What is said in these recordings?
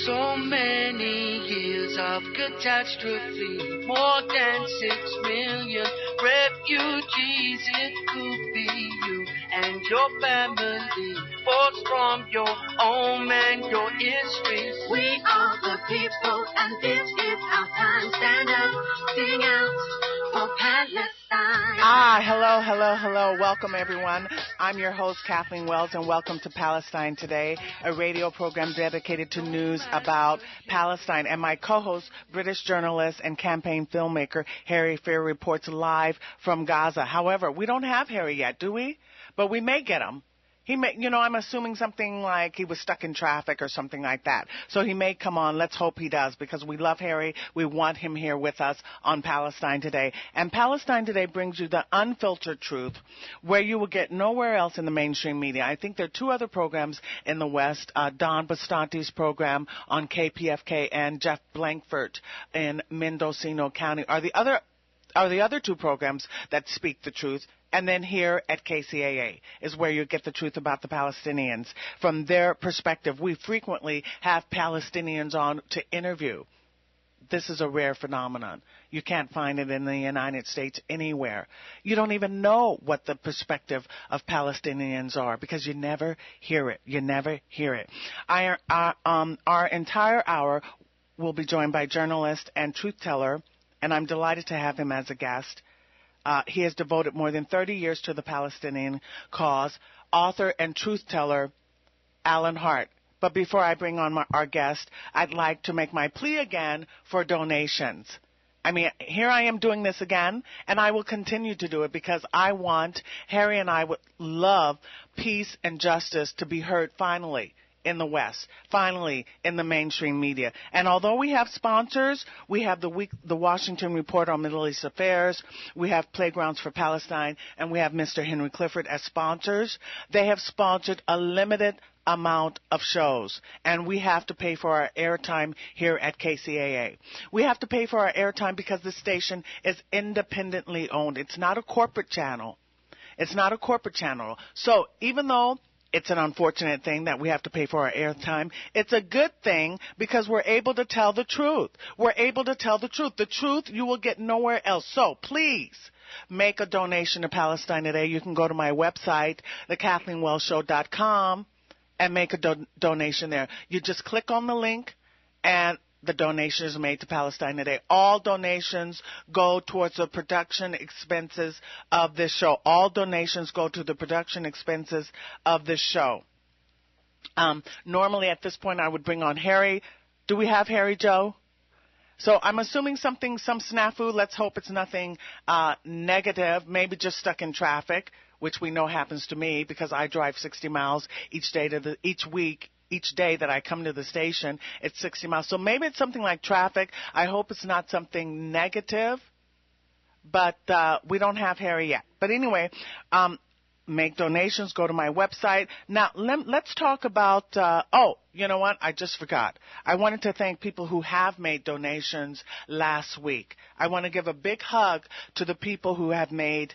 So many years of catastrophe, more than 6 million refugees. It could be you and your family, forced from your home and your history. We are the people, and this is our time. Stand up, sing out for Palestine. Hello, hello, hello. Welcome, everyone. I'm your host, Kathleen Wells, and welcome to Palestine Today, a radio program dedicated to news about Palestine. And my co-host, British journalist and campaign filmmaker, Harry Fair, reports live from Gaza. However, we don't have Harry yet, do we? But we may get him. He may, I'm assuming something like he was stuck in traffic or something like that. So he may come on. Let's hope he does, because we love Harry. We want him here with us on Palestine Today. And Palestine Today brings you the unfiltered truth, where you will get nowhere else in the mainstream media. I think there are two other programs in the West, Don Bastante's program on KPFK and Jeff Blankfurt in Mendocino County are the other two programs that speak the truth. And then here at KCAA is where you get the truth about the Palestinians. From their perspective, we frequently have Palestinians on to interview. This is a rare phenomenon. You can't find it in the United States anywhere. You don't even know what the perspective of Palestinians are, because you never hear it. You never hear it. Our entire hour will be joined by journalist and truth teller, and I'm delighted to have him as a guest. He has devoted more than 30 years to the Palestinian cause, author and truth teller Alan Hart. But before I bring on our guest, I'd like to make my plea again for donations. I mean, here I am doing this again, and I will continue to do it because I want, Harry and I would love peace and justice to be heard finally in the West, finally in the mainstream media. And although we have sponsors, we have the Washington Report on Middle East Affairs, we have Playgrounds for Palestine, and we have Mr. Henry Clifford as sponsors. They have sponsored a limited amount of shows, and we have to pay for our airtime here at KCAA. We have to pay for our airtime because the station is independently owned. It's not a corporate channel. It's not a corporate channel. So even though it's an unfortunate thing that we have to pay for our airtime, it's a good thing because we're able to tell the truth. We're able to tell the truth. The truth you will get nowhere else. So please make a donation to Palestine Today. You can go to my website, thekathleenwellsshow.com, and make a donation there. You just click on the link, and the donation is made to Palestine Today. All donations go towards the production expenses of this show. All donations go to the production expenses of this show. Normally at this point I would bring on Harry. Do we have Harry, Joe? So I'm assuming some snafu. Let's hope it's nothing negative, maybe just stuck in traffic, which we know happens to me because I drive 60 miles each day each day that I come to the station. It's 60 miles. So maybe it's something like traffic. I hope it's not something negative, but we don't have Harry yet. But anyway, make donations. Go to my website. Now, let's talk about, you know what? I just forgot. I wanted to thank people who have made donations last week. I want to give a big hug to the people who have made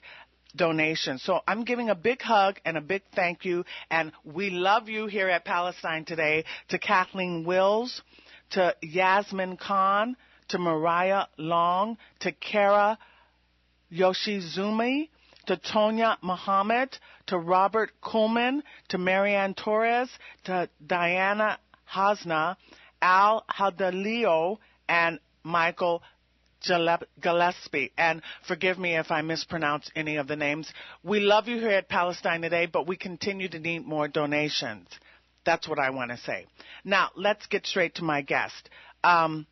donations. So I'm giving a big hug and a big thank you, and we love you here at Palestine Today, to Kathleen Wells, to Yasmin Khan, to Mariah Long, to Kara Yoshizumi, to Tonya Muhammad, to Robert Kuhlman, to Marianne Torres, to Diana Hasna, Al Hadalio, and Michael Gillespie. And forgive me if I mispronounce any of the names. We love you here at Palestine Today, but we continue to need more donations. That's what I want to say. Now, let's get straight to my guest. Alan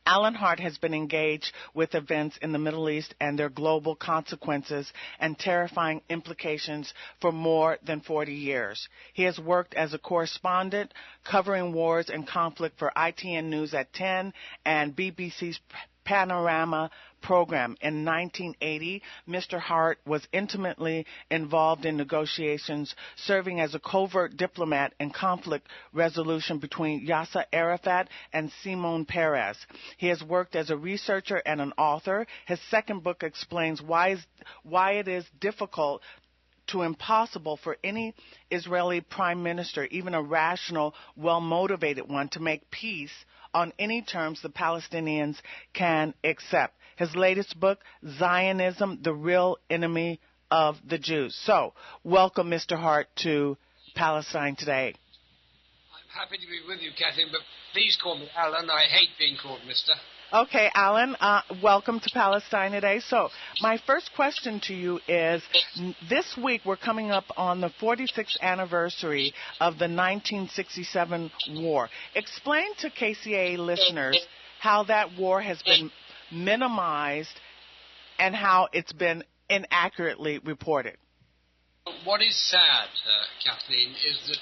Hart has been engaged with events in the Middle East and their global consequences and terrifying implications for more than 40 years. He has worked as a correspondent covering wars and conflict for ITN News at 10 and BBC's Panorama program. In 1980, Mr. Hart was intimately involved in negotiations, serving as a covert diplomat in conflict resolution between Yasser Arafat and Shimon Peres. He has worked as a researcher and an author. His second book explains why it is difficult to impossible for any Israeli prime minister, even a rational, well-motivated one, to make peace on any terms the Palestinians can accept. His latest book, Zionism, the Real Enemy of the Jews. So, welcome, Mr. Hart, to Palestine Today. I'm happy to be with you, Kathleen, but please call me Alan. I hate being called Mr. Okay, Alan, welcome to Palestine Today. So, my first question to you is, this week we're coming up on the 46th anniversary of the 1967 war. Explain to KCAA listeners how that war has been minimized and how it's been inaccurately reported. What is sad, Kathleen, is that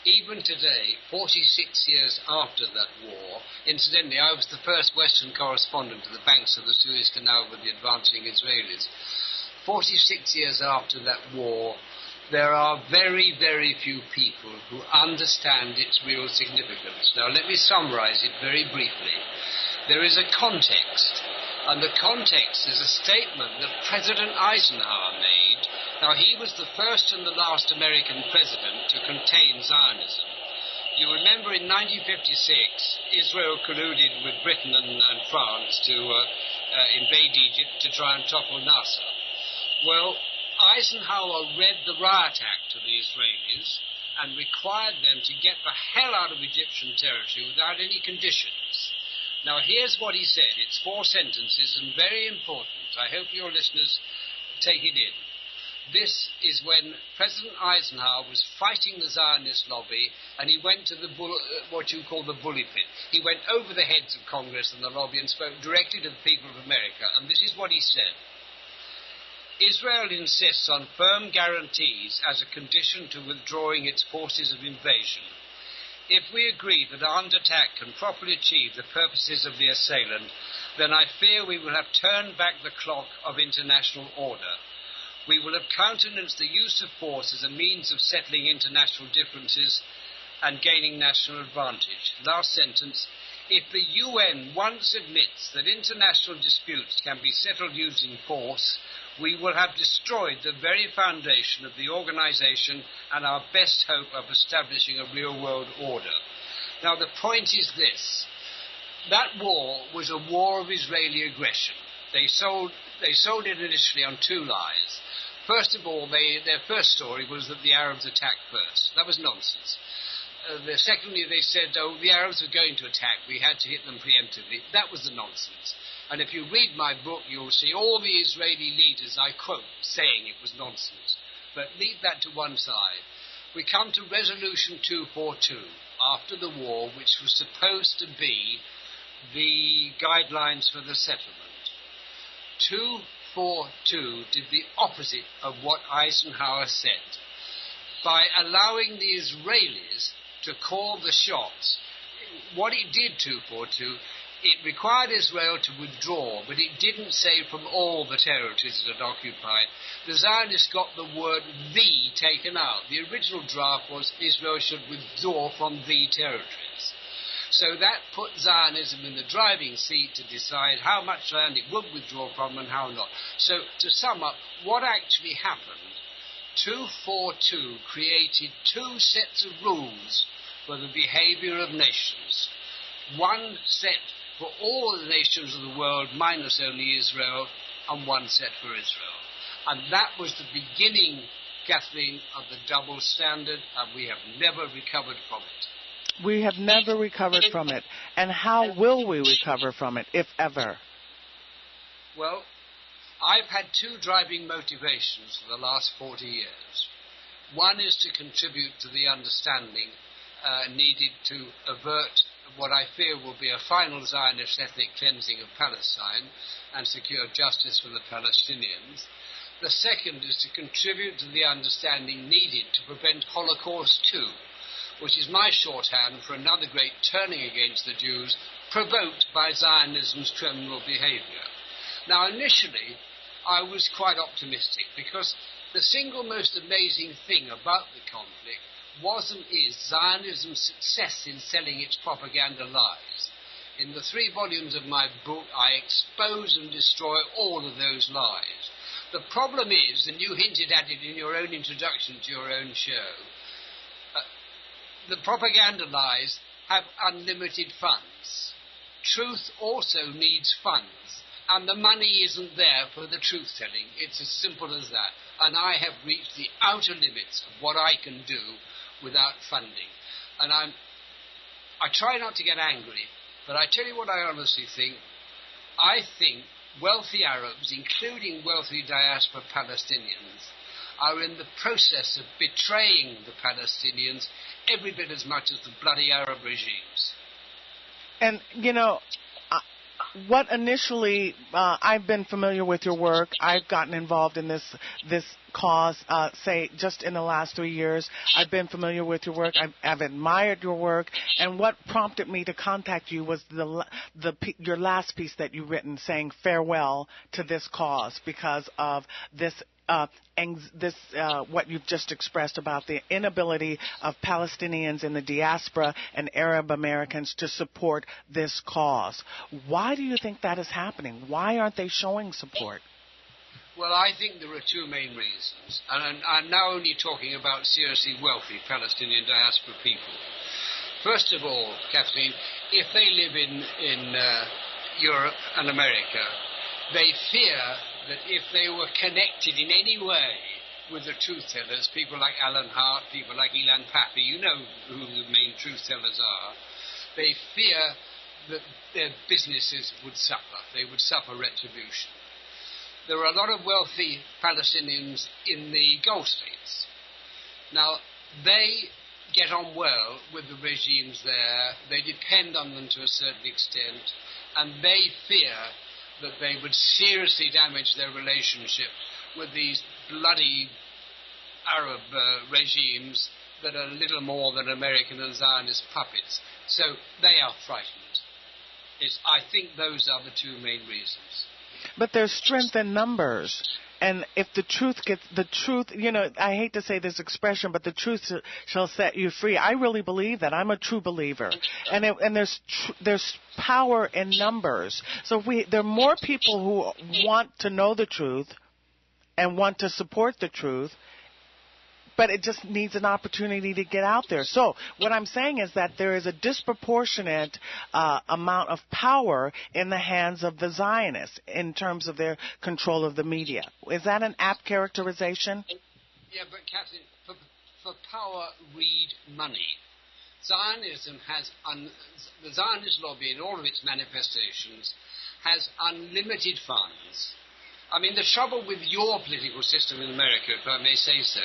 even today, 46 years after that war, incidentally, I was the first Western correspondent to the banks of the Suez Canal with the advancing Israelis. 46 years after that war, there are very, very few people who understand its real significance. Now, let me summarize it very briefly. There is a context, and the context is a statement that President Eisenhower made. Now, he was the first and the last American president to contain Zionism. You remember in 1956, Israel colluded with Britain and France to invade Egypt to try and topple Nasser. Well, Eisenhower read the Riot Act to the Israelis and required them to get the hell out of Egyptian territory without any conditions. Now, here's what he said. It's 4 sentences and very important. I hope your listeners take it in. This is when President Eisenhower was fighting the Zionist lobby, and he went to the what you call the bully pit. He went over the heads of Congress and the lobby and spoke directly to the people of America, and this is what he said. Israel insists on firm guarantees as a condition to withdrawing its forces of invasion. If we agree that armed attack can properly achieve the purposes of the assailant, then I fear we will have turned back the clock of international order. We will have countenanced the use of force as a means of settling international differences and gaining national advantage. Last sentence. If the UN once admits that international disputes can be settled using force, we will have destroyed the very foundation of the organization and our best hope of establishing a real world order. Now, the point is this. That war was a war of Israeli aggression. They sold it initially on 2 lies. First of all, their first story was that the Arabs attacked first. That was nonsense. Secondly, they said, the Arabs were going to attack. We had to hit them preemptively. That was the nonsense. And if you read my book, you'll see all the Israeli leaders, I quote, saying it was nonsense. But leave that to one side. We come to Resolution 242, after the war, which was supposed to be the guidelines for the settlement. 242 did the opposite of what Eisenhower said. By allowing the Israelis to call the shots, what it did, 242, it required Israel to withdraw, but it didn't say from all the territories it had occupied. The Zionists got the word "the" taken out. The original draft was Israel should withdraw from the territories. So that put Zionism in the driving seat to decide how much land it would withdraw from and how not. So to sum up, what actually happened, 242 created 2 sets of rules for the behavior of nations. One set for all the nations of the world, minus only Israel, and one set for Israel. And that was the beginning, Kathleen, of the double standard, and we have never recovered from it. We have never recovered from it. And how will we recover from it, if ever? Well, I've had 2 driving motivations for the last 40 years. One is to contribute to the understanding needed to avert what I fear will be a final Zionist ethnic cleansing of Palestine and secure justice for the Palestinians. The second is to contribute to the understanding needed to prevent Holocaust II, which is my shorthand for another great turning against the Jews provoked by Zionism's criminal behavior. Now, initially, I was quite optimistic because the single most amazing thing about the conflict was and is Zionism's success in selling its propaganda lies. In the 3 volumes of my book, I expose and destroy all of those lies. The problem is, and you hinted at it in your own introduction to your own show, the propaganda lies have unlimited funds. Truth also needs funds, and the money isn't there for the truth-telling. It's as simple as that. And I have reached the outer limits of what I can do without funding. And I try not to get angry, but I tell you what I honestly think. I think wealthy Arabs, including wealthy diaspora Palestinians, are in the process of betraying the Palestinians every bit as much as the bloody Arab regimes. And, what initially, I've been familiar with your work. I've gotten involved in this cause, say, just in the last 3 years. I've been familiar with your work. I've admired your work. And what prompted me to contact you was your last piece that you've written saying farewell to this cause because of this what you've just expressed about the inability of Palestinians in the diaspora and Arab Americans to support this cause. Why do you think that is happening? Why aren't they showing support? Well, I think there are two main reasons, and I'm now only talking about seriously wealthy Palestinian diaspora people. First of all, Kathleen, if they live in Europe and America, they fear that if they were connected in any way with the truth-tellers, people like Alan Hart, people like Ilan Pappy, you know who the main truth-tellers are, they fear that their businesses would suffer. They would suffer retribution. There are a lot of wealthy Palestinians in the Gulf states. Now, they get on well with the regimes there. They depend on them to a certain extent, and they fear that they would seriously damage their relationship with these bloody Arab regimes that are little more than American and Zionist puppets. So they are frightened. I think those are the two main reasons. But there's strength in numbers. And if the truth, I hate to say this expression, but the truth shall set you free. I really believe that. I'm a true believer. And there's power in numbers. So there are more people who want to know the truth and want to support the truth, but it just needs an opportunity to get out there. So what I'm saying is that there is a disproportionate amount of power in the hands of the Zionists in terms of their control of the media. Is that an apt characterization? Yeah, but Kathleen, for power, read money. Zionism the Zionist lobby in all of its manifestations has unlimited funds. I mean, the trouble with your political system in America, if I may say so,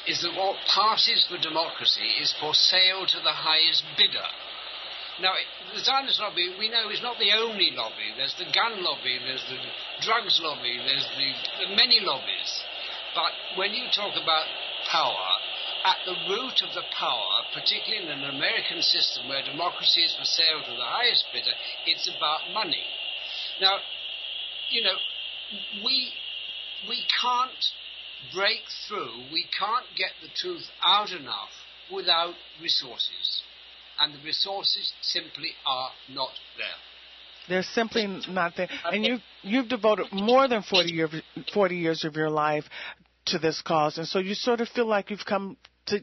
is that what passes for democracy is for sale to the highest bidder. Now, the Zionist lobby, we know, is not the only lobby. There's the gun lobby, there's the drugs lobby, there's the many lobbies. But when you talk about power, at the root of the power, particularly in an American system where democracy is for sale to the highest bidder, it's about money. Now, we can't break through, we can't get the truth out enough without resources. And the resources simply are not there. They're simply not there. And you've devoted more than 40 years of your life to this cause, and so you sort of feel like you've come to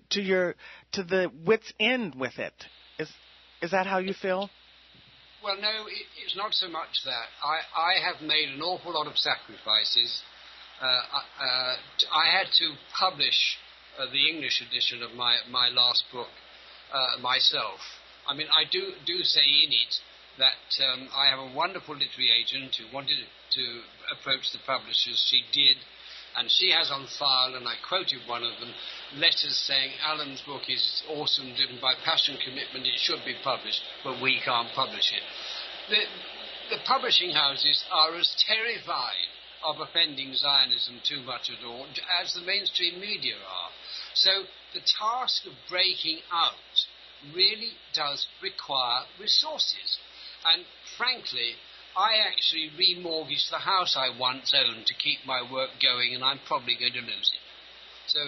the wit's end with it. Is that how you feel? Well, no, it's not so much that. I have made an awful lot of sacrifices. I had to publish the English edition of my last book myself. I mean, I do say in it that I have a wonderful literary agent who wanted to approach the publishers. She did. And she has on file, and I quoted one of them, letters saying Alan's book is awesome, driven by passion, commitment, it should be published, but we can't publish it. The publishing houses are as terrified of offending Zionism too much at all as the mainstream media are. So the task of breaking out really does require resources. And frankly, I actually remortgaged the house I once owned to keep my work going, and I'm probably going to lose it. So,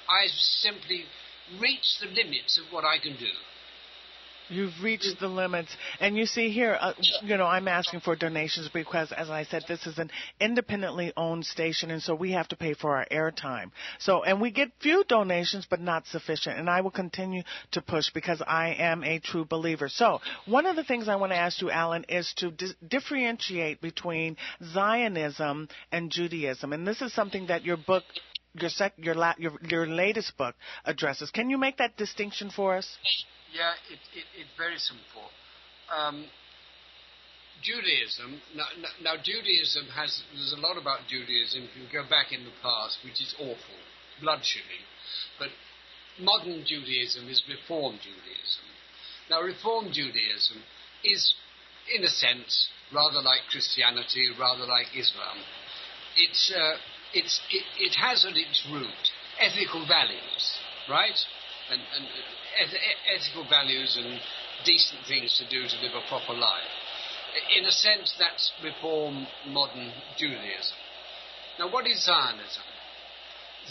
I've simply reached the limits of what I can do. You've reached the limits. And you see here, I'm asking for donations because, as I said, this is an independently owned station, and so we have to pay for our airtime. And we get few donations, but not sufficient. And I will continue to push because I am a true believer. So one of the things I want to ask you, Alan, is to differentiate between Zionism and Judaism. And this is something that your book, your latest book addresses. Can you make that distinction for us? Yeah, it's very simple. Judaism, now Judaism there's a lot about Judaism, if you go back in the past, which is awful, bloodshedding. But modern Judaism is Reform Judaism. Now Reform Judaism is, in a sense, rather like Christianity, rather like Islam. It has at its root ethical values, right? And ethical values and decent things to do to live a proper life. In a sense, that's Reform modern Judaism. Now, what is Zionism?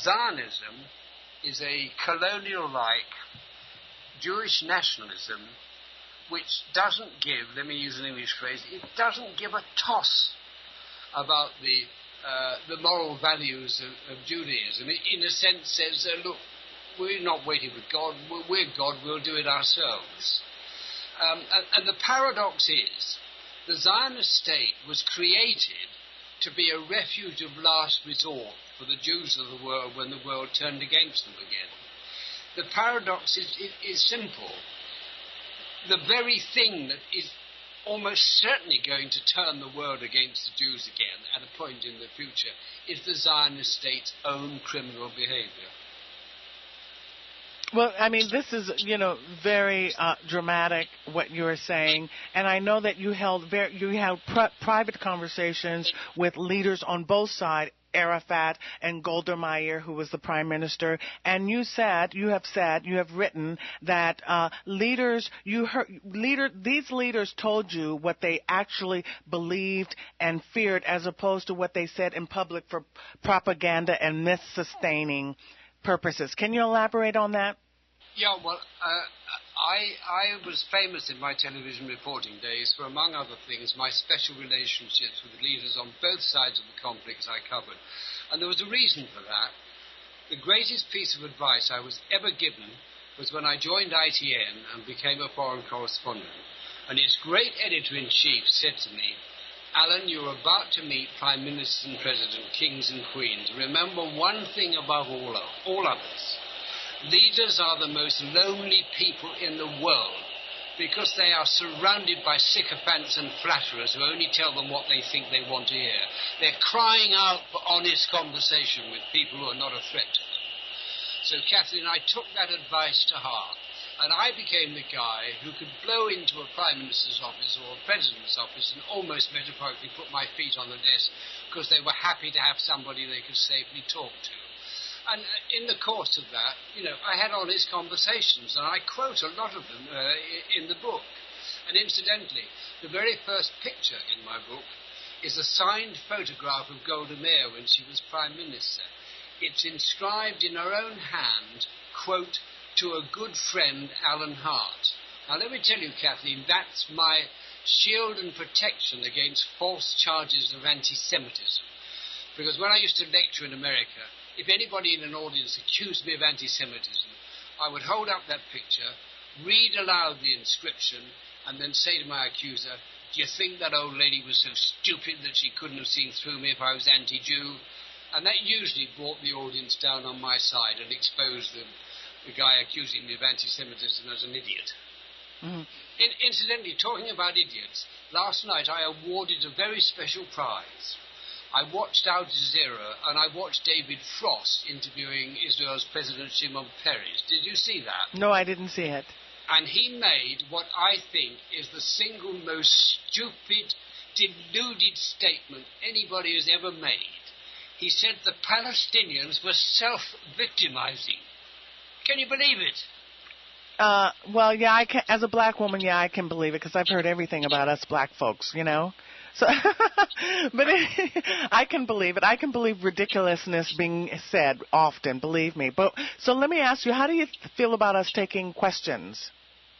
Zionism is a colonial-like Jewish nationalism which doesn't give, let me use an English phrase, it doesn't give a toss about the moral values of Judaism. It, in a sense, says, look, we're not waiting for God. We're God. We'll do it ourselves. And the paradox is, the Zionist state was created to be a refuge of last resort for the Jews of the world when the world turned against them again. The paradox is simple. The very thing that is almost certainly going to turn the world against the Jews again at a point in the future is the Zionist state's own criminal behavior. Well, I mean, this is, very dramatic what you are saying, and I know that you held private conversations with leaders on both sides, Arafat and Golda Meir, who was the prime minister, and you have written that these leaders told you what they actually believed and feared, as opposed to what they said in public for propaganda and myth-sustaining purposes. Can you elaborate on that? Yeah, well, I was famous in my television reporting days for, among other things, my special relationships with leaders on both sides of the conflicts I covered. And there was a reason for that. The greatest piece of advice I was ever given was when I joined ITN and became a foreign correspondent. And its great editor-in-chief said to me, Alan, you're about to meet Prime Ministers and President, kings and queens. Remember one thing above all others. Leaders are the most lonely people in the world because they are surrounded by sycophants and flatterers who only tell them what they think they want to hear. They're crying out for honest conversation with people who are not a threat to them. So, Kathleen, I took that advice to heart, and I became the guy who could blow into a Prime Minister's office or a President's office and almost metaphorically put my feet on the desk because they were happy to have somebody they could safely talk to. And in the course of that, I had honest conversations, and I quote a lot of them in the book. And incidentally, the very first picture in my book is a signed photograph of Golda Meir when she was Prime Minister. It's inscribed in her own hand, quote, to a good friend, Alan Hart. Now, let me tell you, Kathleen, that's my shield and protection against false charges of anti-Semitism. Because when I used to lecture in America, if anybody in an audience accused me of anti-Semitism, I would hold up that picture, read aloud the inscription, and then say to my accuser, do you think that old lady was so stupid that she couldn't have seen through me if I was anti-Jew? And that usually brought the audience down on my side and exposed the guy accusing me of anti-Semitism as an idiot. Mm-hmm. Incidentally, talking about idiots, last night I awarded a very special prize. I watched Al Jazeera and I watched David Frost interviewing Israel's President Shimon Peres. Did you see that? No, I didn't see it. And he made what I think is the single most stupid, deluded statement anybody has ever made. He said the Palestinians were self-victimizing. Can you believe it? Well, yeah, I can, as a black woman, I can believe it because I've heard everything about us black folks, So, but I can believe it. I can believe ridiculousness being said often, believe me. But so let me ask you, how do you feel about us taking questions?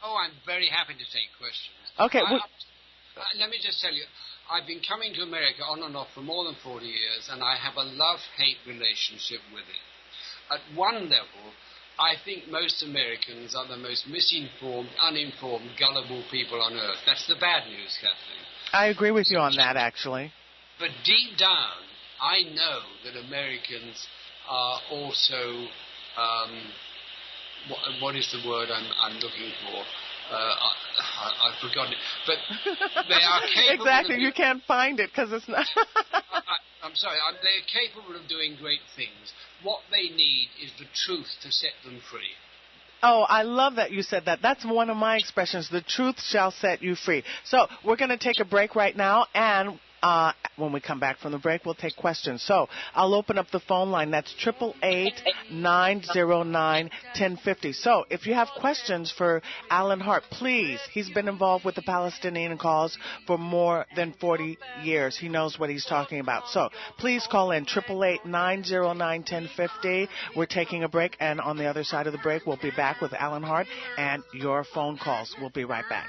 Oh, I'm very happy to take questions. Okay. Let me just tell you, I've been coming to America on and off for more than 40 years, and I have a love-hate relationship with it. At one level, I think most Americans are the most misinformed, uninformed, gullible people on earth. That's the bad news, Kathleen. I agree with you on that, actually. But deep down, I know that Americans are also, what is the word I'm looking for? I've forgotten it. But they are capable Exactly. You can't find it because it's not. I'm sorry. They're capable of doing great things. What they need is the truth to set them free. Oh, I love that you said that. That's one of my expressions. The truth shall set you free. So we're going to take a break right now, and when we come back from the break, we'll take questions. So I'll open up the phone line. That's 888-909-1050. So if you have questions for Alan Hart, please. He's been involved with the Palestinian cause for more than 40 years. He knows what he's talking about. So please call in 888-909-1050. We're taking a break, and on the other side of the break, we'll be back with Alan Hart and your phone calls. We'll be right back.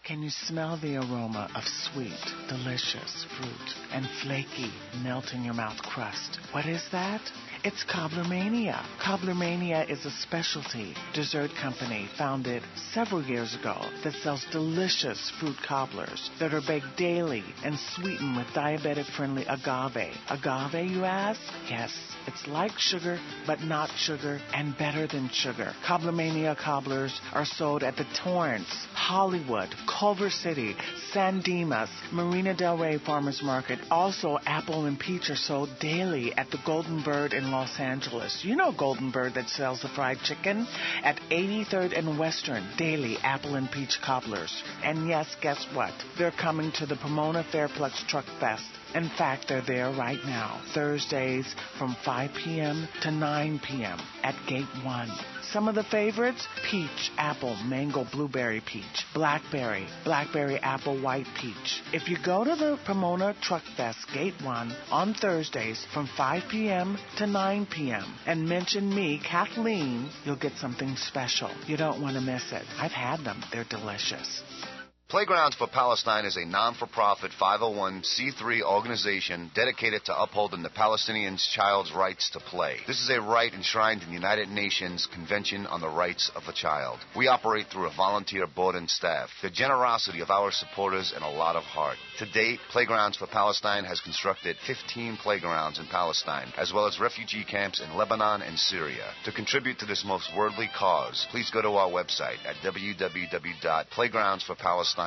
Can you smell the aroma of sweet, delicious fruit and flaky, melt-in-your-mouth crust? What is that? It's Cobblermania. Cobblermania is a specialty dessert company founded several years ago that sells delicious fruit cobblers that are baked daily and sweetened with diabetic-friendly agave. Agave, you ask? Yes, it's like sugar, but not sugar and better than sugar. Cobblermania cobblers are sold at the Torrance, Hollywood, Culver City, San Dimas, Marina Del Rey Farmers Market. Also, apple and peach are sold daily at the Golden Bird in Los Angeles. You know Golden Bird that sells the fried chicken? At 83rd and Western, daily apple and peach cobblers. And yes, guess what? They're coming to the Pomona Fairplex Truck Fest. In fact, they're there right now, Thursdays from 5 p.m. to 9 p.m. at Gate 1. Some of the favorites: peach, apple, mango, blueberry peach, blackberry, blackberry, apple, white peach. If you go to the Pomona Truck Fest Gate 1 on Thursdays from 5 p.m. to 9 p.m. and mention me, Kathleen, you'll get something special. You don't want to miss it. I've had them. They're delicious. Playgrounds for Palestine is a non-for-profit 501c3 organization dedicated to upholding the Palestinian child's rights to play. This is a right enshrined in the United Nations Convention on the Rights of the Child. We operate through a volunteer board and staff, the generosity of our supporters, and a lot of heart. To date, Playgrounds for Palestine has constructed 15 playgrounds in Palestine, as well as refugee camps in Lebanon and Syria. To contribute to this most worldly cause, please go to our website at www.playgroundsforpalestine.org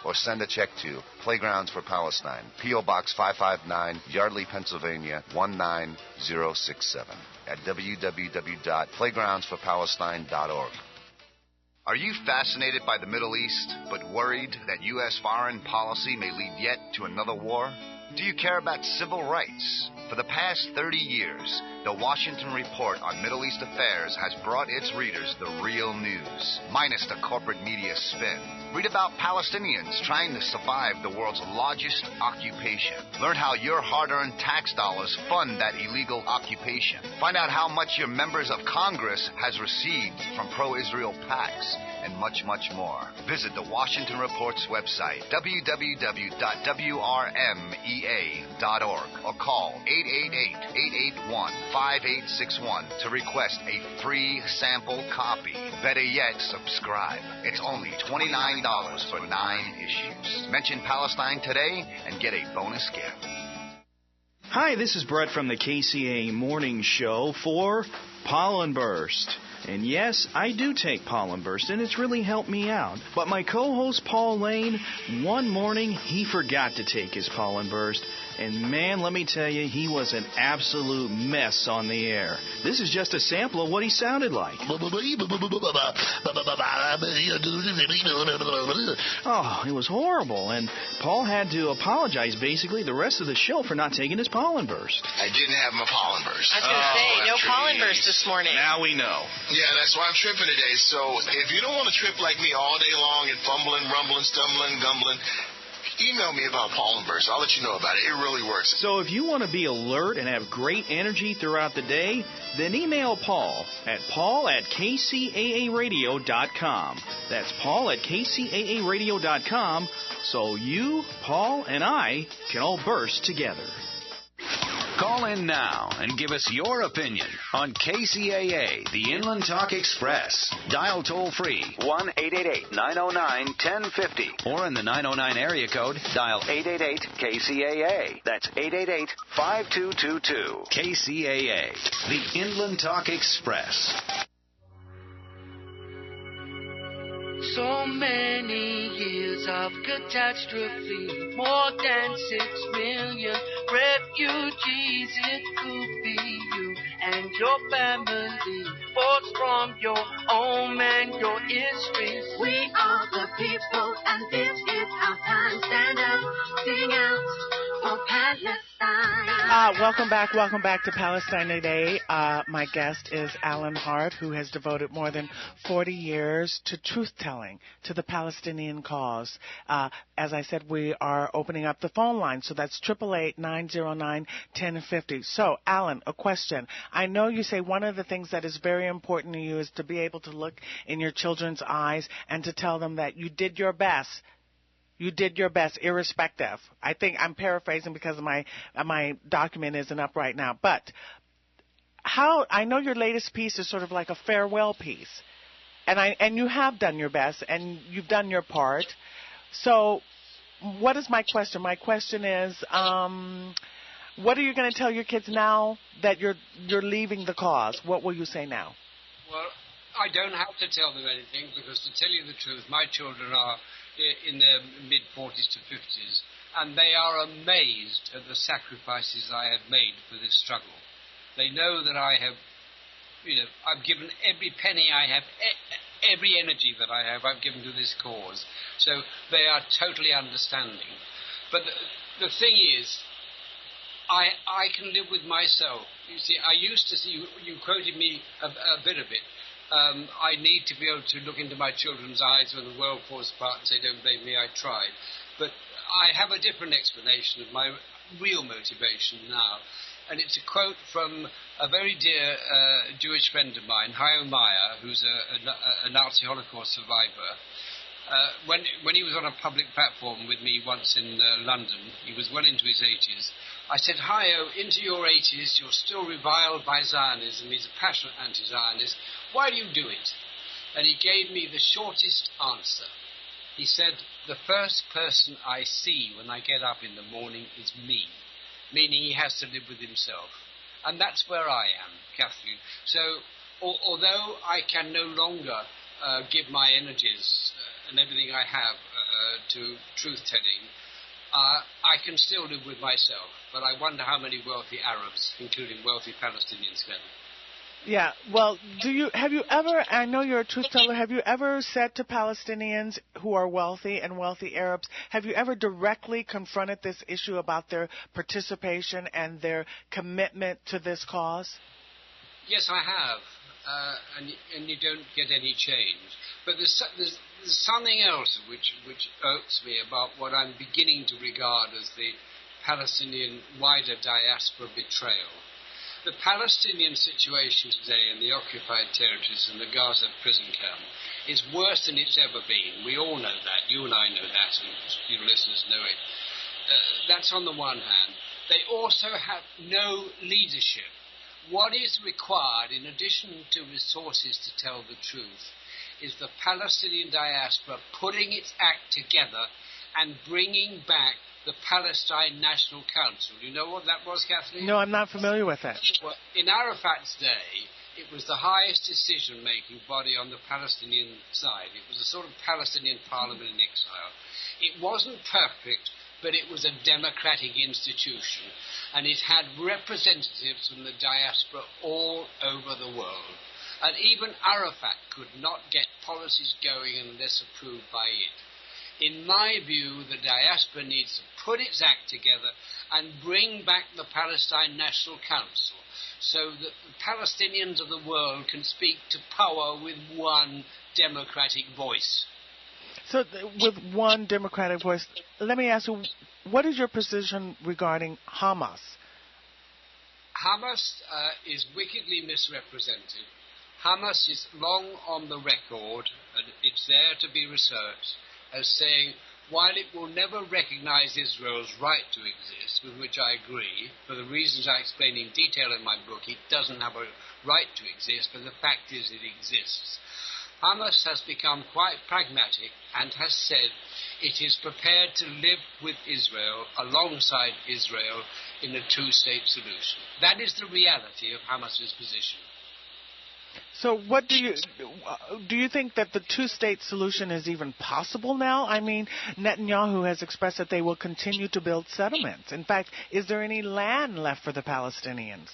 or send a check to Playgrounds for Palestine, P.O. Box 559, Yardley, Pennsylvania 19067 at www.playgroundsforpalestine.org. Are you fascinated by the Middle East, but worried that U.S. foreign policy may lead yet to another war? Do you care about civil rights? For the past 30 years, the Washington Report on Middle East Affairs has brought its readers the real news, minus the corporate media spin. Read about Palestinians trying to survive the world's largest occupation. Learn how your hard-earned tax dollars fund that illegal occupation. Find out how much your members of Congress has received from pro-Israel PACs, and much, much more. Visit the Washington Report's website, www.wrmea.org, or call 888-881-5861 to request a free sample copy. Better yet, subscribe. It's only $29 for 9 issues. Mention Palestine today and get a bonus gift. Hi, this is Brett from the KCAA Morning Show for Pollen Burst. And yes, I do take Pollen Burst, and it's really helped me out. But my co-host Paul Lane, one morning, he forgot to take his Pollen Burst. And man, let me tell you, he was an absolute mess on the air. This is just a sample of what he sounded like. Oh, it was horrible. And Paul had to apologize basically the rest of the show for not taking his Pollen Burst. I didn't have my Pollen Burst. I was going to say, no Pollen Burst this morning. Now we know. Yeah, that's why I'm tripping today. So if you don't want to trip like me all day long and fumbling, rumbling, stumbling, gumbling, email me about pollen bursts. I'll let you know about it. It really works. So if you want to be alert and have great energy throughout the day, then email Paul at paul@kcaaradio.com. That's paul@kcaaradio.com, so you, Paul, and I can all burst together. Call in now and give us your opinion on KCAA, the Inland Talk Express. Dial toll-free 1-888-909-1050. Or in the 909 area code, dial 888-KCAA. That's 888-5222. KCAA, the Inland Talk Express. So many years of catastrophe, more than 6 million refugees. It could be you and your family, forced from your home and your histories. We are the people, and this is our time. Stand up, sing out for Palestine. Welcome back to Palestine Today. My guest is Alan Hart, who has devoted more than 40 years to truth-telling to the Palestinian cause. As I said, we are opening up the phone line, so that's 888-909-1050. So, Alan, a question. I know you say one of the things that is very important to you is to be able to look in your children's eyes and to tell them that you did your best. You did your best, irrespective. I think I'm paraphrasing because my document isn't up right now. But I know your latest piece is sort of like a farewell piece, and you have done your best and you've done your part. So, what is my question? My question is, what are you going to tell your kids now that you're leaving the cause? What will you say now? Well, I don't have to tell them anything because, to tell you the truth, my children are in their mid-40s to 50s, and they are amazed at the sacrifices I have made for this struggle. They know that I have, I've given every penny I have, every energy that I have, I've given to this cause. So they are totally understanding. But the thing is, I can live with myself. You see, I used to see, you quoted me a bit of it. I need to be able to look into my children's eyes when the world falls apart and say, don't blame me, I tried. But I have a different explanation of my real motivation now. And it's a quote from a very dear Jewish friend of mine, Hayo Meyer, who's a Nazi Holocaust survivor. When he was on a public platform with me once in London, he was well into his 80s. I said, Hayo, into your 80s, you're still reviled by Zionism. He's a passionate anti-Zionist. Why do you do it? And he gave me the shortest answer. He said, the first person I see when I get up in the morning is me, meaning he has to live with himself. And that's where I am, Kathleen. So, although I can no longer give my energies and everything I have to truth-telling, I can still live with myself, but I wonder how many wealthy Arabs, including wealthy Palestinians, can. Yeah, well, have you ever, I know you're a truth teller, have you ever said to Palestinians who are wealthy and wealthy Arabs, have you ever directly confronted this issue about their participation and their commitment to this cause? Yes, I have, and you don't get any change. But there's something else which irks me about what I'm beginning to regard as the Palestinian wider diaspora betrayal. The Palestinian situation today in the occupied territories and the Gaza prison camp is worse than it's ever been. We all know that. You and I know that, and your listeners know it. That's on the one hand. They also have no leadership. What is required, in addition to resources to tell the truth, is the Palestinian diaspora putting its act together and bringing back the Palestine National Council. You know what that was, Kathleen? No, I'm not familiar with it. Well, in Arafat's day, it was the highest decision-making body on the Palestinian side. It was a sort of Palestinian parliament in exile. It wasn't perfect, but it was a democratic institution, and it had representatives from the diaspora all over the world. And even Arafat could not get policies going unless approved by it. In my view, the diaspora needs to put its act together and bring back the Palestine National Council so that the Palestinians of the world can speak to power with one democratic voice. So with one Democratic voice, let me ask you, what is your position regarding Hamas? Hamas is wickedly misrepresented. Hamas is long on the record, and it's there to be researched, as saying, while it will never recognize Israel's right to exist, with which I agree, for the reasons I explain in detail in my book, it doesn't have a right to exist, but the fact is it exists. Hamas has become quite pragmatic and has said it is prepared to live with Israel, alongside Israel, in a two-state solution. That is the reality of Hamas's position. So what do you think that the two-state solution is even possible now? I mean, Netanyahu has expressed that they will continue to build settlements. In fact, is there any land left for the Palestinians?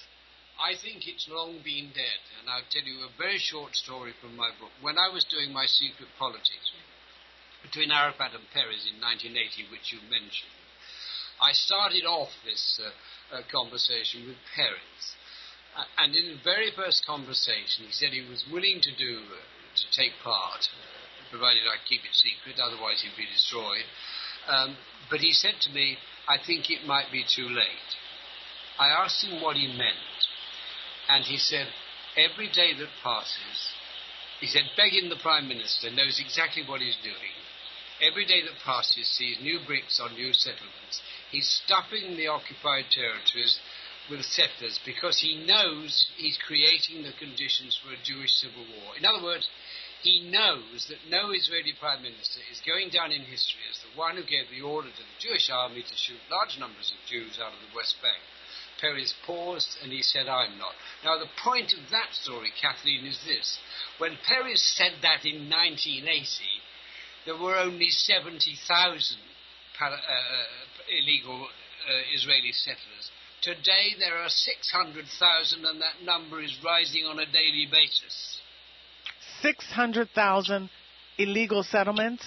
I think it's long been dead, and I'll tell you a very short story from my book. When I was doing my secret politics between Arafat and Peres in 1980, which you mentioned, I started off this conversation with Peres. And in the very first conversation, he said he was willing to take part, provided I keep it secret, otherwise he'd be destroyed. But he said to me, I think it might be too late. I asked him what he meant, and he said, every day that passes, he said, begging the Prime Minister, knows exactly what he's doing. Every day that passes sees new bricks on new settlements. He's stuffing the occupied territories with settlers because he knows he's creating the conditions for a Jewish civil war. In other words, he knows that no Israeli Prime Minister is going down in history as the one who gave the order to the Jewish army to shoot large numbers of Jews out of the West Bank. Peres paused and he said, I'm not. Now, the point of that story, Kathleen, is this. When Peres said that in 1980, there were only 70,000 illegal Israeli settlers. Today there are 600,000, and that number is rising on a daily basis. 600,000 illegal settlements?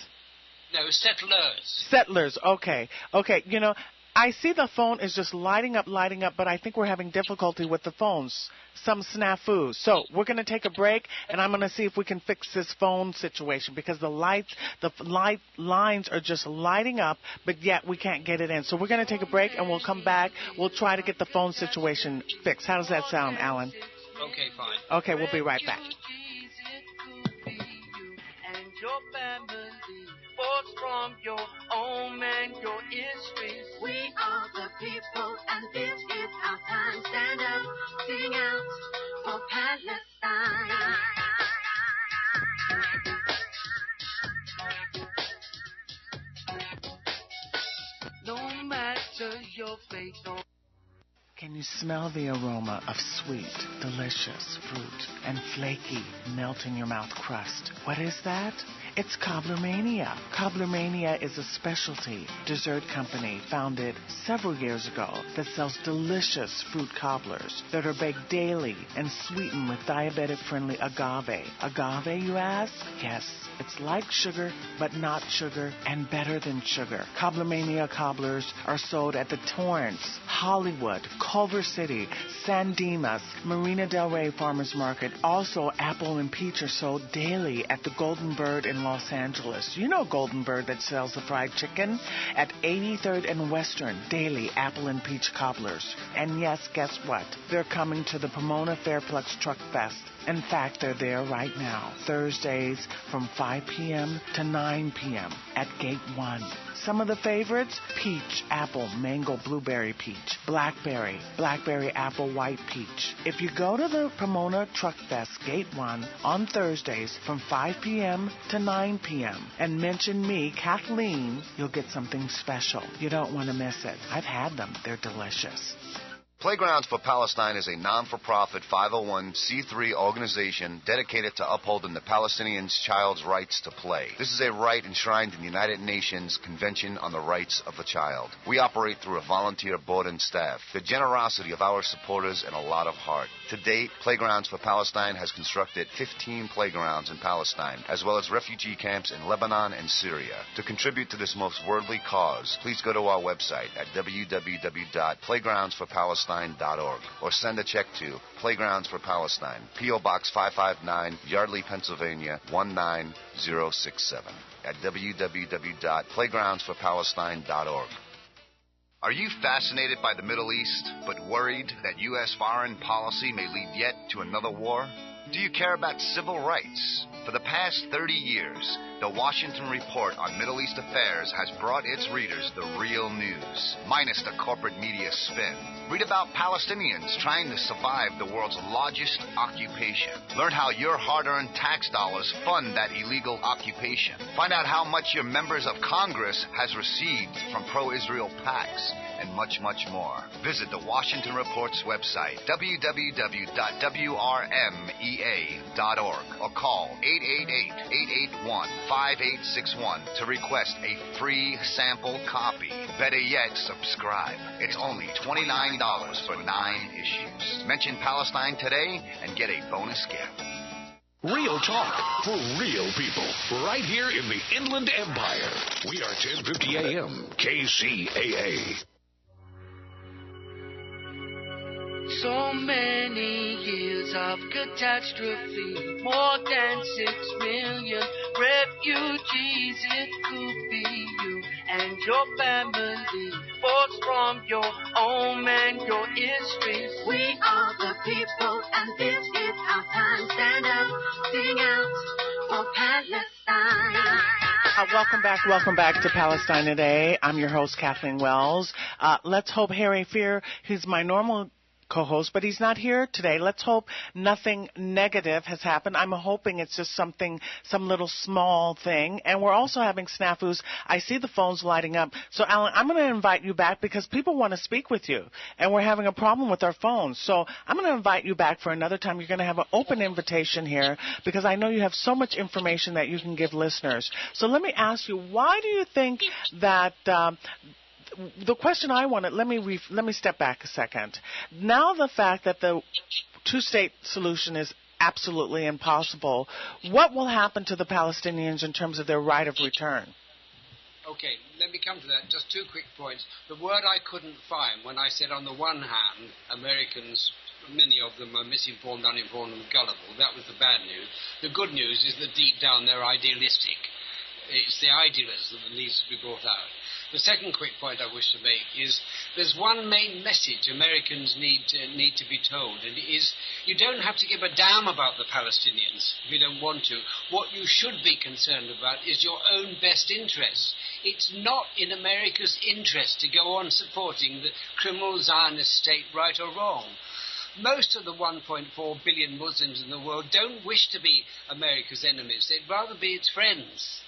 No, settlers. Settlers, okay. Okay, you know, I see the phone is just lighting up, but I think we're having difficulty with the phones. Some snafu. So we're going to take a break, and I'm going to see if we can fix this phone situation because the light lines are just lighting up, but yet we can't get it in. So we're going to take a break, and we'll come back. We'll try to get the phone situation fixed. How does that sound, Alan? Okay, fine. Okay, we'll be right back. Your family, forth from your home and your history. We are the people, and this is our time. Stand up, sing out for Palestine. No matter your faith, Can you smell the aroma of sweet, delicious fruit and flaky, melt-in-your-mouth crust? What is that? It's Cobblermania. Cobblermania is a specialty dessert company founded several years ago that sells delicious fruit cobblers that are baked daily and sweetened with diabetic-friendly agave. Agave, you ask? Yes, it's like sugar, but not sugar and better than sugar. Cobblermania cobblers are sold at the Torrance, Hollywood, Culver City, San Dimas, Marina Del Rey Farmers Market. Also, apple and peach are sold daily at the Golden Bird in Los Angeles. You know Golden Bird that sells the fried chicken? At 83rd and Western, daily apple and peach cobblers. And yes, guess what? They're coming to the Pomona Fairplex Truck Fest. In fact, they're there right now, Thursdays from 5 p.m. to 9 p.m. at Gate 1. Some of the favorites: peach, apple, mango, blueberry peach, blackberry, apple, white peach. If you go to the Pomona Truck Fest Gate 1 on Thursdays from 5 p.m. to 9 p.m. and mention me, Kathleen, you'll get something special. You don't want to miss it. I've had them. They're delicious. Playgrounds for Palestine is a non-for-profit 501c3 organization dedicated to upholding the Palestinians' child's rights to play. This is a right enshrined in the United Nations Convention on the Rights of the Child. We operate through a volunteer board and staff, the generosity of our supporters, and a lot of heart. To date, Playgrounds for Palestine has constructed 15 playgrounds in Palestine, as well as refugee camps in Lebanon and Syria. To contribute to this most worldly cause, please go to our website at www.playgroundsforpalestine.org. playgroundsforpalestine.org or send a check to Playgrounds for Palestine, P.O. Box 559, Yardley, Pennsylvania 19067 at www.playgroundsforpalestine.org. Are you fascinated by the Middle East, but worried that U.S. foreign policy may lead yet to another war? Do you care about civil rights? For the past 30 years, the Washington Report on Middle East Affairs has brought its readers the real news, minus the corporate media spin. Read about Palestinians trying to survive the world's largest occupation. Learn how your hard-earned tax dollars fund that illegal occupation. Find out how much your members of Congress has received from pro-Israel PACs, and much, much more. Visit the Washington Report's website, www.wrmea.org, or call 888-881-5861 to request a free sample copy. Better yet, subscribe. It's only $29 for 9 issues. Mention Palestine today and get a bonus gift. Real talk for real people, right here in the Inland Empire. We are 1050 AM, KCAA. So many years of catastrophe, more than 6 million refugees. It could be you and your family, forced from your home and your history. We are the people, and this is our time. Stand up, sing out for Palestine. Welcome back to Palestine Today. I'm your host, Kathleen Wells. Let's hope Harry Fear, he's my normal co-host, but he's not here today. Let's hope nothing negative has happened. I'm hoping it's just some little small thing. And we're also having snafus. I see the phones lighting up. So, Alan, I'm going to invite you back because people want to speak with you, and we're having a problem with our phones. So I'm going to invite you back for another time. You're going to have an open invitation here because I know you have so much information that you can give listeners. So let me ask you, why do you think that the question I wanted, let me step back a second. Now the fact that the two-state solution is absolutely impossible, what will happen to the Palestinians in terms of their right of return? Okay, let me come to that. Just 2 quick points. The word I couldn't find when I said on the one hand, Americans, many of them are misinformed, uninformed, and gullible. That was the bad news. The good news is that deep down they're idealistic. It's the idealism that needs to be brought out. The second quick point I wish to make is there's one main message Americans need to be told, and it is you don't have to give a damn about the Palestinians if you don't want to. What you should be concerned about is your own best interests. It's not in America's interest to go on supporting the criminal Zionist state, right or wrong. Most of the 1.4 billion Muslims in the world don't wish to be America's enemies. They'd rather be its friends.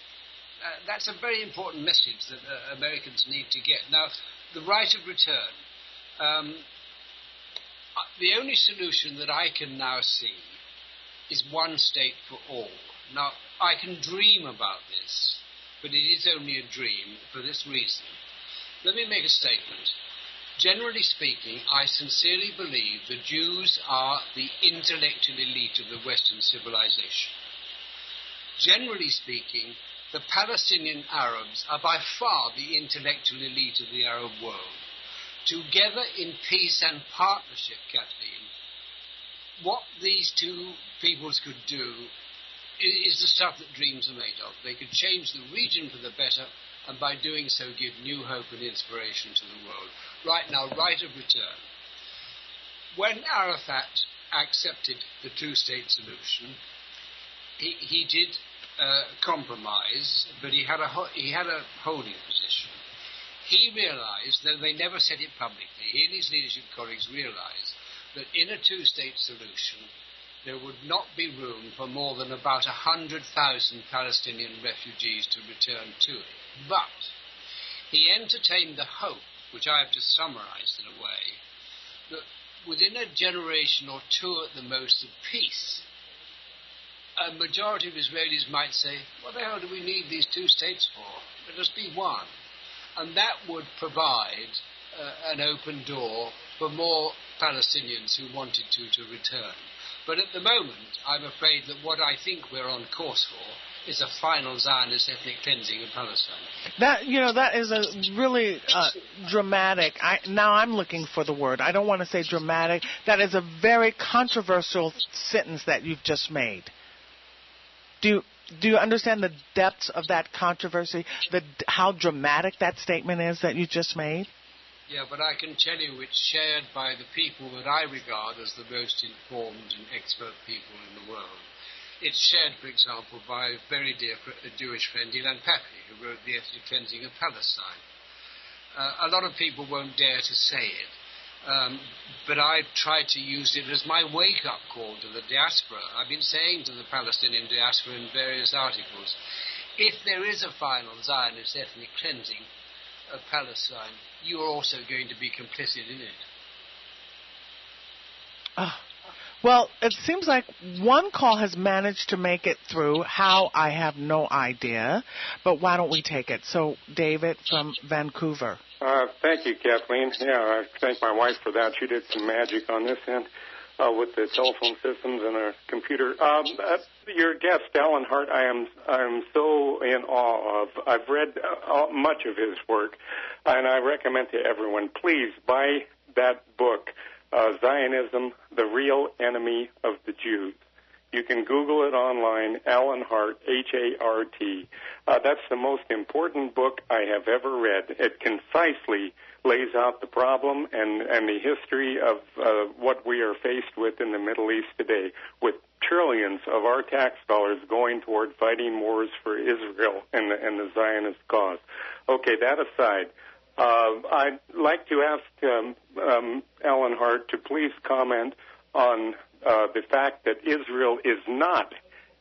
That's a very important message that Americans need to get. Now, the right of return. The only solution that I can now see is one state for all. Now, I can dream about this, but it is only a dream for this reason. Let me make a statement. Generally speaking, I sincerely believe the Jews are the intellectual elite of the Western civilization. Generally speaking, the Palestinian Arabs are by far the intellectual elite of the Arab world. Together in peace and partnership, Kathleen, what these two peoples could do is the stuff that dreams are made of. They could change the region for the better, and by doing so give new hope and inspiration to the world. Right now, right of return. When Arafat accepted the two-state solution, he did compromise, but he had a holding position. He realized, though they never said it publicly, he and his leadership colleagues realized that in a two-state solution there would not be room for more than about 100,000 Palestinian refugees to return to it. But he entertained the hope, which I have just summarized in a way, that within a generation or two at the most of peace, a majority of Israelis might say, what the hell do we need these two states for? Let us be one. And that would provide an open door for more Palestinians who wanted to return. But at the moment, I'm afraid that what I think we're on course for is a final Zionist ethnic cleansing of Palestine. That is a really dramatic. Now I'm looking for the word. I don't want to say dramatic. That is a very controversial sentence that you've just made. Do you understand the depths of that controversy? How dramatic that statement is that you just made? Yeah, but I can tell you it's shared by the people that I regard as the most informed and expert people in the world. It's shared, for example, by a very dear Jewish friend, Ilan Pappy, who wrote The Ethnic Cleansing of Palestine. A lot of people won't dare to say it, but I've tried to use it as my wake-up call to the diaspora. I've been saying to the Palestinian diaspora in various articles, if there is a final Zionist ethnic cleansing of Palestine, you are also going to be complicit in it. Well, it seems like one call has managed to make it through. How, I have no idea, but why don't we take it? So, David from Vancouver. Thank you, Kathleen. Yeah, I thank my wife for that. She did some magic on this end with the telephone systems and our computer. Your guest, Alan Hart, I am so in awe of. I've read much of his work, and I recommend to everyone, please buy that book, Zionism, The Real Enemy of the Jews. You can Google it online, Alan Hart, H-A-R-T. That's the most important book I have ever read. It concisely lays out the problem and the history of what we are faced with in the Middle East today, with trillions of our tax dollars going toward fighting wars for Israel and the Zionist cause. Okay, that aside, I'd like to ask Alan Hart to please comment on the fact that Israel is not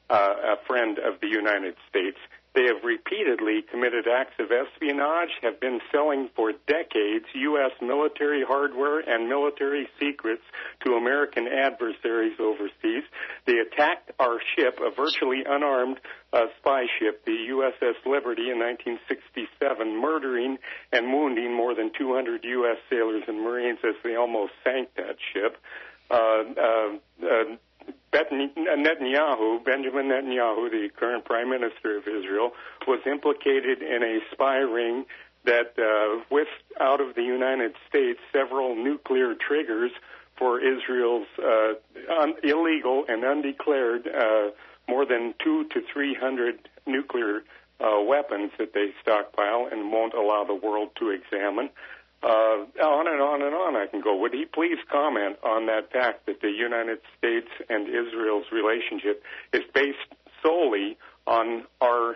a friend of the United States. They have repeatedly committed acts of espionage, have been selling for decades U.S. military hardware and military secrets to American adversaries overseas. They attacked our ship, a virtually unarmed spy ship, the USS Liberty, in 1967, murdering and wounding more than 200 U.S. sailors and Marines as they almost sank that ship. Benjamin Netanyahu, the current Prime Minister of Israel, was implicated in a spy ring that whisked out of the United States several nuclear triggers for Israel's illegal and undeclared more than 200 to 300 nuclear weapons that they stockpile and won't allow the world to examine. On and on and on I can go. Would he please comment on that fact that the United States and Israel's relationship is based solely on our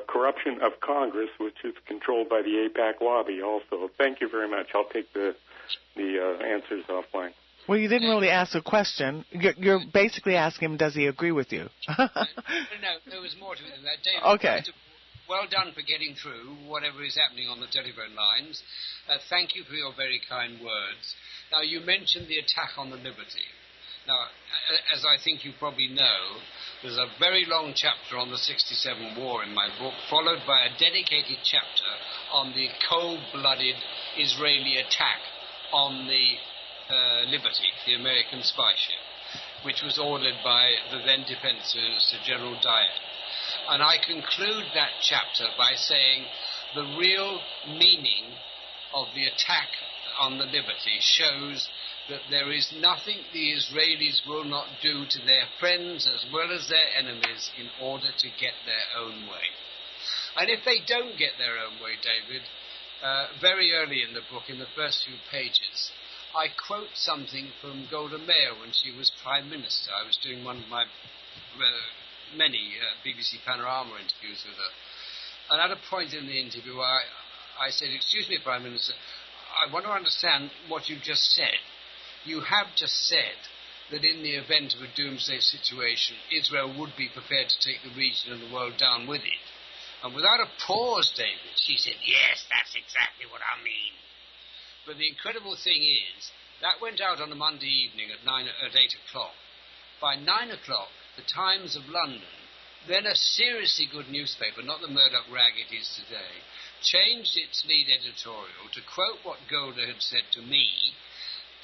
corruption of Congress, which is controlled by the AIPAC lobby also? Thank you very much. I'll take the answers offline. Well, you didn't really ask a question. You're basically asking him, does he agree with you? No, there was more to it than that. David, okay. Well done for getting through whatever is happening on the telephone lines. Thank you for your very kind words. Now, you mentioned the attack on the Liberty. Now, as I think you probably know, there's a very long chapter on the 67 war in my book, followed by a dedicated chapter on the cold-blooded Israeli attack on the Liberty, the American spy ship, which was ordered by the then Defense Minister, General Diane. And I conclude that chapter by saying the real meaning of the attack on the Liberty shows that there is nothing the Israelis will not do to their friends as well as their enemies in order to get their own way. And if they don't get their own way, David, very early in the book, in the first few pages, I quote something from Golda Meir when she was Prime Minister. I was doing one of my many BBC Panorama interviews with her. And at a point in the interview, I said, "Excuse me, Prime Minister, I want to understand what you just said. You have just said that in the event of a doomsday situation, Israel would be prepared to take the region and the world down with it." And without a pause, David, she said, "Yes, that's exactly what I mean." But the incredible thing is, that went out on a Monday evening at 8 o'clock. By 9 o'clock, the Times of London, then a seriously good newspaper, not the Murdoch rag it is today, changed its lead editorial to quote what Golda had said to me,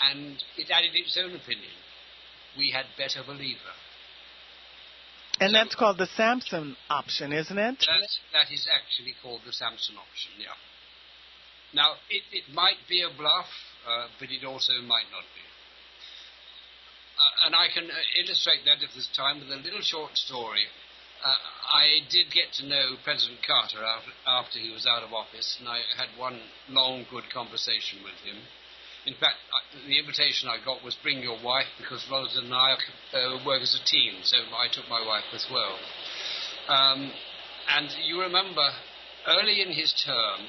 and it added its own opinion. We had better believe her. And that's called the Samson option, isn't it? That is actually called the Samson option, yeah. Now, it might be a bluff, but it also might not be. And I can illustrate that if there's time with a little short story. I did get to know President Carter after he was out of office, and I had one long, good conversation with him. In fact, the invitation I got was bring your wife, because Rosa and I work as a team, so I took my wife as well. And you remember, early in his term,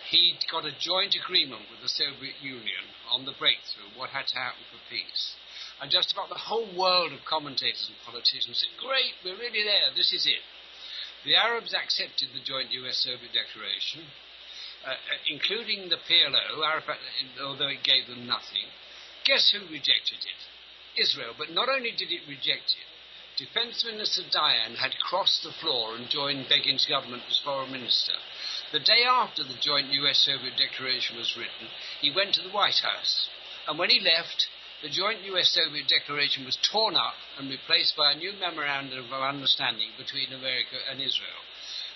he got a joint agreement with the Soviet Union on the breakthrough, what had to happen for peace. And just about the whole world of commentators and politicians said, great, we're really there, this is it. The Arabs accepted the joint US-Soviet declaration, including the PLO, Arafat, although it gave them nothing. Guess who rejected it? Israel. But not only did it reject it, Defense Minister Dayan had crossed the floor and joined Begin's government as foreign minister. The day after the joint US-Soviet declaration was written, he went to the White House. And when he left, the joint US-Soviet declaration was torn up and replaced by a new memorandum of understanding between America and Israel.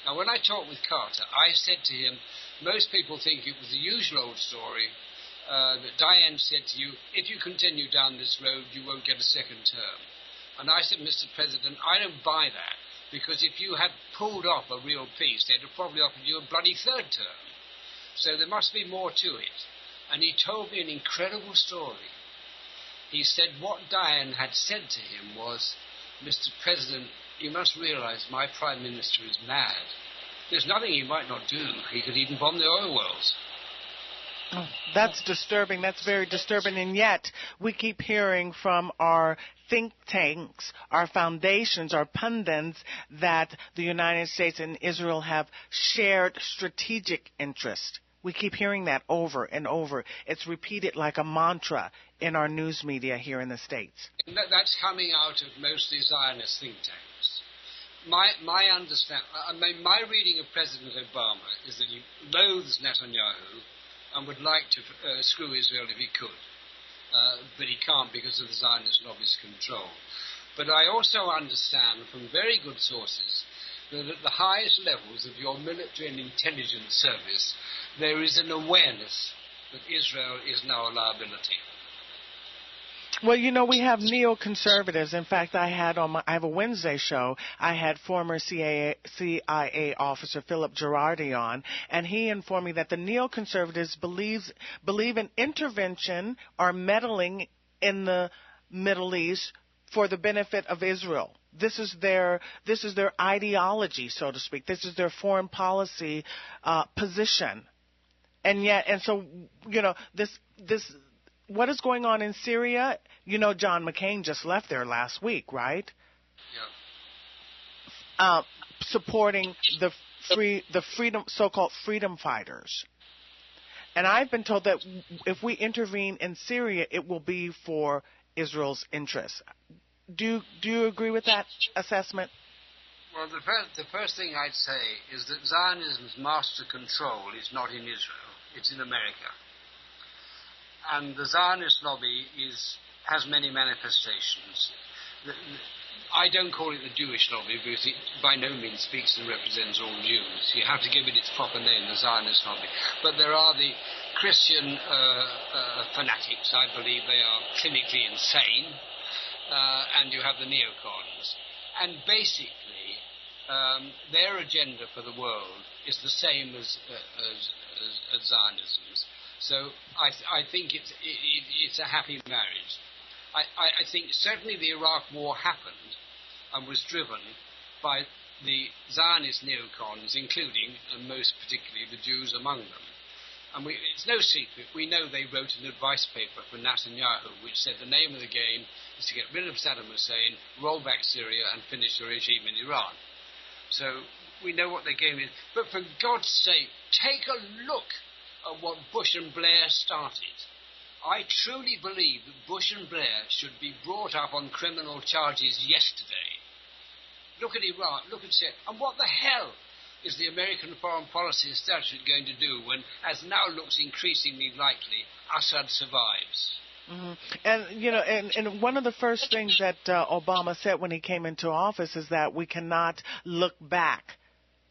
Now, when I talked with Carter, I said to him, most people think it was the usual old story that Dayan said to you, if you continue down this road, you won't get a second term. And I said, Mr. President, I don't buy that, because if you had pulled off a real peace, they'd have probably offered you a bloody third term. So there must be more to it. And he told me an incredible story. He said what Dayan had said to him was, Mr. President, you must realize my Prime Minister is mad. There's nothing he might not do. He could even bomb the oil wells. Oh, that's disturbing. That's very disturbing. And yet we keep hearing from our think tanks, our foundations, our pundits, that the United States and Israel have shared strategic interest. We keep hearing that over and over. It's repeated like a mantra in our news media here in the States. That's coming out of mostly Zionist think tanks. My reading of President Obama is that he loathes Netanyahu and would like to screw Israel if he could. But he can't because of the Zionist lobby's control. But I also understand from very good sources that at the highest levels of your military and intelligence service, there is an awareness that Israel is now a liability. Well, you know, we have neoconservatives. In fact, I have a Wednesday show. I had former CIA officer Philip Girardi on, and he informed me that the neoconservatives believe in intervention or meddling in the Middle East for the benefit of Israel. This is their ideology, so to speak. This is their foreign policy position. And so, you know, this what is going on in Syria? You know, John McCain just left there last week, right? Yeah. Supporting the so-called freedom fighters. And I've been told that if we intervene in Syria, it will be for Israel's interests. Do you agree with that assessment? Well, the first thing I'd say is that Zionism's master control is not in Israel, it's in America. And the Zionist lobby has many manifestations. I don't call it the Jewish lobby because it by no means speaks and represents all Jews. You have to give it its proper name, the Zionist lobby. But there are the Christian fanatics. I believe they are clinically insane. And you have the neocons. And basically, their agenda for the world is the same as Zionism's. So I think it's a happy marriage. I think certainly the Iraq War happened and was driven by the Zionist neocons, including, and most particularly, the Jews among them. And it's no secret, we know they wrote an advice paper for Netanyahu which said the name of the game is to get rid of Saddam Hussein, roll back Syria and finish the regime in Iran. So we know what their game is. But for God's sake, take a look at what Bush and Blair started. I truly believe that Bush and Blair should be brought up on criminal charges yesterday. Look at Iraq, look at Syria. And what the hell is the American foreign policy establishment going to do when, as now looks increasingly likely, Assad survives? Mm-hmm. And one of the first things that Obama said when he came into office is that we cannot look back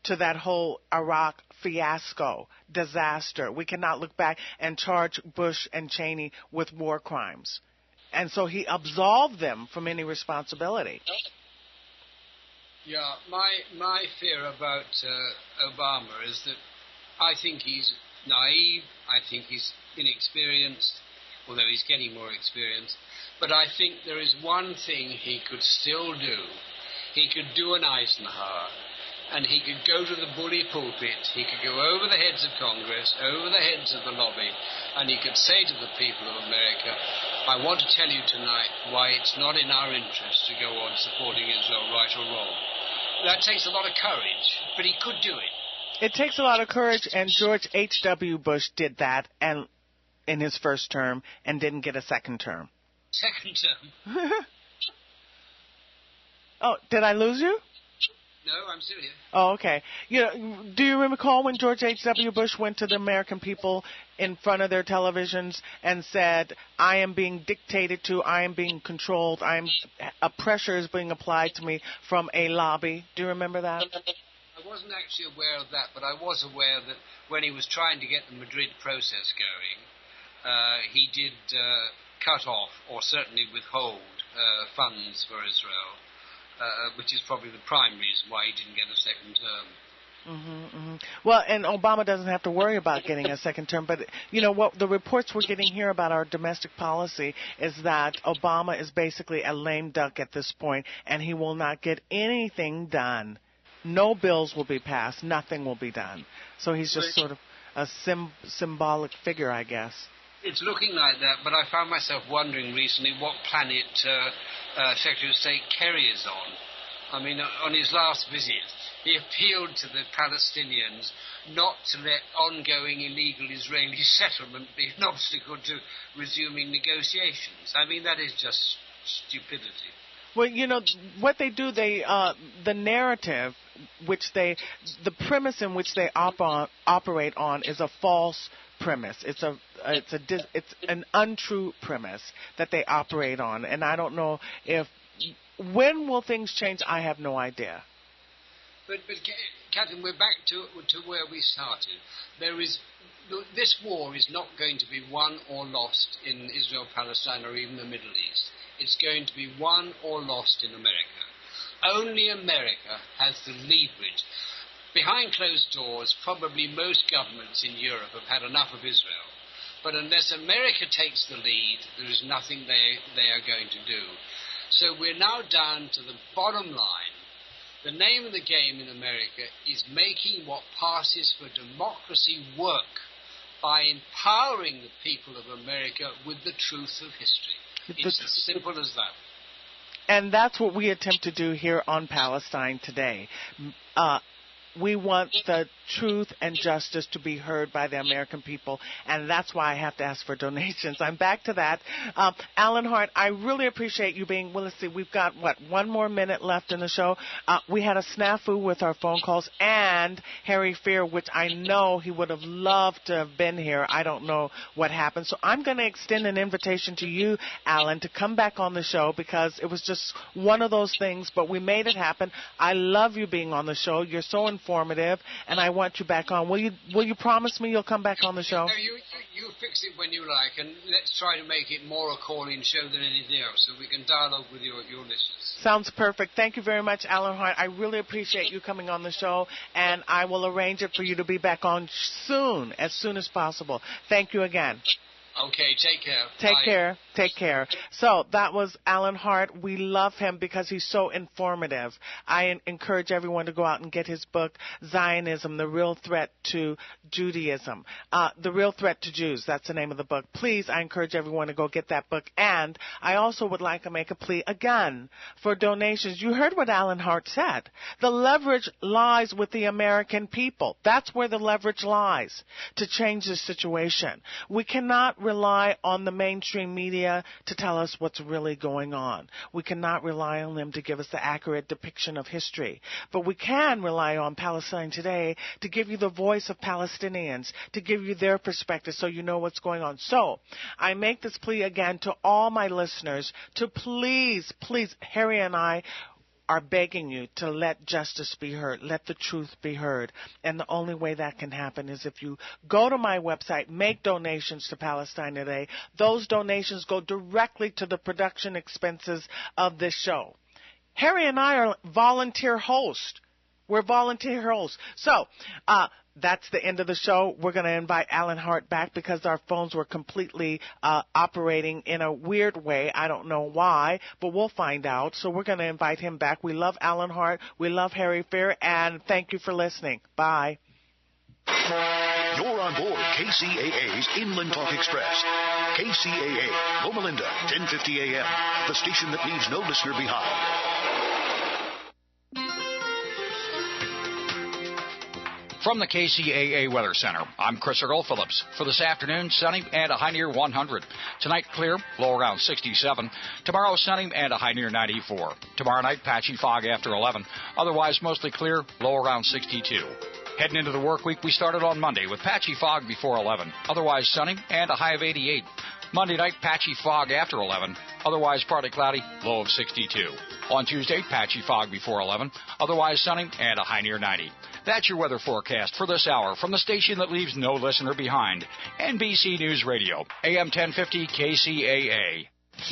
to that whole Iraq fiasco, disaster. We cannot look back and charge Bush and Cheney with war crimes. And so he absolved them from any responsibility. Yeah, my fear about Obama is that I think he's naive, I think he's inexperienced, although he's getting more experience. But I think there is one thing he could still do. He could do an Eisenhower, and he could go to the bully pulpit, he could go over the heads of Congress, over the heads of the lobby, and he could say to the people of America, I want to tell you tonight why it's not in our interest to go on supporting Israel, right or wrong. That takes a lot of courage, but he could do it. It takes a lot of courage, and George H.W. Bush did that and in his first term and didn't get a second term. Second term? Oh, did I lose you? No, I'm still here. Oh, okay. Do you recall when George H.W. Bush went to the American people in front of their televisions and said, I am being dictated to, I am being controlled, a pressure is being applied to me from a lobby? Do you remember that? I wasn't actually aware of that, but I was aware that when he was trying to get the Madrid process going, he did cut off or certainly withhold funds for Israel. Which is probably the prime reason why he didn't get a second term. Well, and Obama doesn't have to worry about getting a second term, but what the reports we're getting here about our domestic policy is that Obama is basically a lame duck at this point, and he will not get anything done. No bills will be passed. Nothing will be done. So he's just sort of a symbolic figure, I guess. It's looking like that, but I found myself wondering recently what planet Secretary of State Kerry is on. I mean, on his last visit, he appealed to the Palestinians not to let ongoing illegal Israeli settlement be an obstacle to resuming negotiations. I mean, that is just stupidity. Well, what they do, the narrative, the premise in which they operate on is a false premise. It's an untrue premise that they operate on, and I don't know when will things change. I have no idea. But Catherine, we're back to where we started. This war is not going to be won or lost in Israel, Palestine, or even the Middle East. It's going to be won or lost in America. Only America has the leverage. Behind closed doors, probably most governments in Europe have had enough of Israel. But unless America takes the lead, there is nothing they are going to do. So we're now down to the bottom line. The name of the game in America is making what passes for democracy work by empowering the people of America with the truth of history. It's as simple as that. And that's what we attempt to do here on Palestine Today. We want the truth and justice to be heard by the American people, and that's why I have to ask for donations. I'm back to that. Alan Hart, I really appreciate you being, let's see, we've got, one more minute left in the show. We had a snafu with our phone calls, and Harry Fear, which I know he would have loved to have been here. I don't know what happened. So I'm going to extend an invitation to you, Alan, to come back on the show because it was just one of those things, but we made it happen. I love you being on the show. You're so informative, and I want you back on. Will you promise me you'll come back on the show? No, you fix it when you like, and let's try to make it more a call-in show than anything else, so we can dialogue with your listeners. Sounds perfect. Thank you very much, Alan Hart. I really appreciate you coming on the show, and I will arrange it for you to be back on soon as possible. Thank you again. Okay, take care. Take care. So that was Alan Hart. We love him because he's so informative. I encourage everyone to go out and get his book, Zionism, The Real Threat to Judaism. The Real Threat to Jews, that's the name of the book. Please, I encourage everyone to go get that book. And I also would like to make a plea again for donations. You heard what Alan Hart said. The leverage lies with the American people. That's where the leverage lies to change the situation. We cannot rely on the mainstream media to tell us what's really going on. We cannot rely on them to give us the accurate depiction of history. But we can rely on Palestine Today to give you the voice of Palestinians, to give you their perspective so you know what's going on. So I make this plea again to all my listeners to please, Harry and I are begging you to let justice be heard, let the truth be heard. And the only way that can happen is if you go to my website, make donations to Palestine Today. Those donations go directly to the production expenses of this show. Harry and I are volunteer hosts. We're volunteer hosts. So, that's the end of the show. We're going to invite Alan Hart back because our phones were completely operating in a weird way. I don't know why, but we'll find out. So we're going to invite him back. We love Alan Hart. We love Harry Fair. And thank you for listening. Bye. You're on board KCAA's Inland Talk Express. KCAA, Loma Linda, 1050 a.m. The station that leaves no listener behind. From the KCAA Weather Center, I'm Chris Earl Phillips. For this afternoon, sunny and a high near 100. Tonight, clear, low around 67. Tomorrow, sunny and a high near 94. Tomorrow night, patchy fog after 11. Otherwise, mostly clear, low around 62. Heading into the work week, we started on Monday with patchy fog before 11. Otherwise, sunny and a high of 88. Monday night, patchy fog after 11. Otherwise, partly cloudy, low of 62. On Tuesday, patchy fog before 11. Otherwise, sunny and a high near 90. That's your weather forecast for this hour from the station that leaves no listener behind. NBC News Radio, AM 1050 KCAA.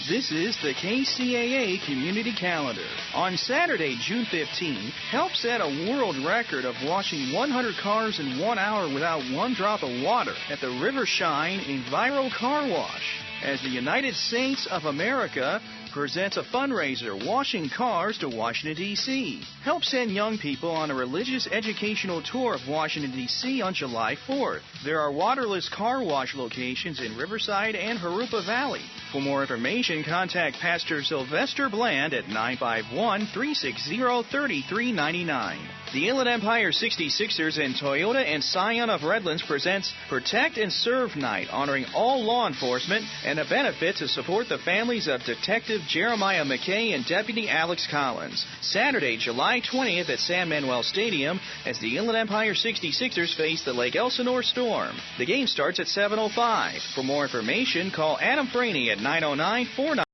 This is the KCAA Community Calendar. On Saturday, June 15, help set a world record of washing 100 cars in 1 hour without one drop of water at the River Shine Enviro Car Wash. As the United Saints of America presents a fundraiser, Washing Cars to Washington, D.C. Help send young people on a religious educational tour of Washington, D.C. on July 4th. There are waterless car wash locations in Riverside and Harupa Valley. For more information, contact Pastor Sylvester Bland at 951-360-3399. The Inland Empire 66ers and Toyota and Scion of Redlands presents Protect and Serve Night, honoring all law enforcement and a benefit to support the families of Detective Jeremiah McKay and Deputy Alex Collins. Saturday, July 20th at San Manuel Stadium as the Inland Empire 66ers face the Lake Elsinore Storm. The game starts at 7:05. For more information, call Adam Franey at 909-49.